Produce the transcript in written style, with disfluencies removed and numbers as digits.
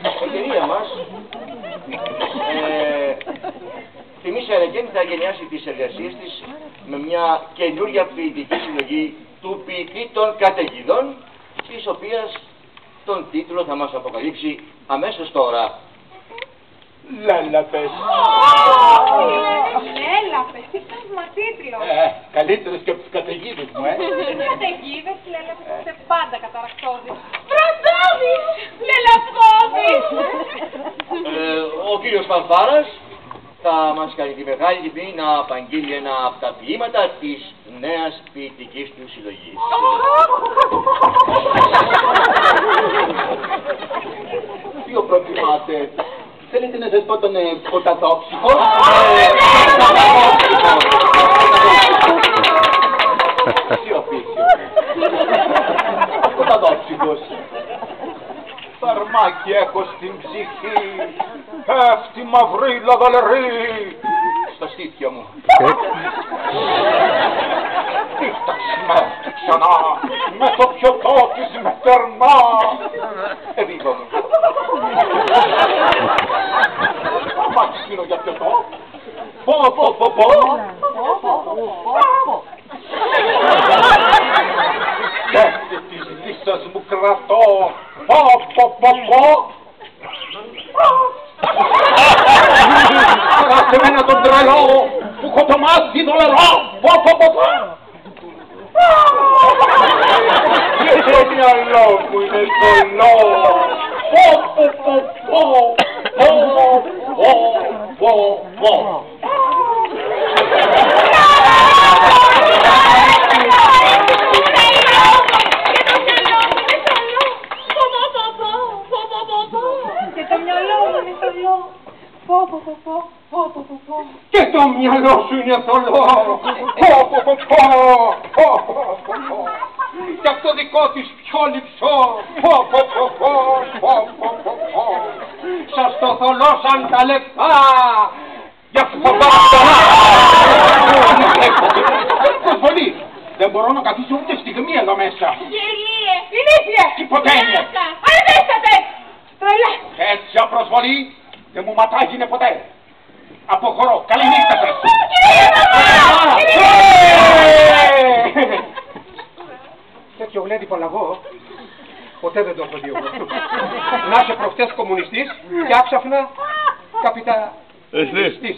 Η εταιρεία μας θυμίσανε και θα γενιάσει τις εργασίες της με μια καινούρια ποιητική συλλογή του ποιητή των καταιγίδων, της οποίας τον τίτλο θα μας αποκαλύψει αμέσως τώρα. Λέλαπες. Λέλαπες, τι θαύμα τίτλο. Καλύτερος και από τους καταιγίδες μου, Καταιγίδες, λέλαπες, είστε πάντα καταρακτώδεις. Βροντώδεις, λελαπώδεις. Ο κύριος Φανφάρας θα μας κάνει τη μεγάλη τιμή να απαγγείλει ένα από τα ποίηματα της νέας ποιητικής του συλλογής. Ποιο προτιμάτε? Θέλετε να σας πω τον ποτατόξικο? Ποτατόξικος. Φαρμάκι έχω στην ψυχή, πέφτει μαυρή λαδαλερή στα στήθια μου. Τι τα смерти ξανά, με το πιωτό της με περνά. Εβίβα μου. Μάτι σκύνω για πιωτό. Πω. Σκέφτε της λύσας μου κρατώ. Πω. Άσε μένα τον τρελό που έχω το μάτι δολερό. Πω. Και το μυαλό μου είναι στολό. Πω. Και το μυαλό μου είναι θολό. Πω. Και το μυαλό σου είναι θολό. Πω. Και αυτό δικό της πιο λυψό. Πω. Σας το θολώσαν τα λεπτά. Γι' αυτό παρακαλά. Προσβολή. Δεν μπορώ να καθίσω ούτε στιγμή εδώ μέσα. Γελίε, ηλίθιε. Υποτέλεια. Αρδίσατε. Τρελέ. Έτσι απροσβολή δεν μου ματάγινε ποτέ. Αποχωρώ. Καληνύχτα σας. Τέτοιο γλέντιπο λαγό ποτέ δεν το έχω δει εγώ. Να είσαι προχτές κομμουνιστής και άξαφνα καπιταλιστής.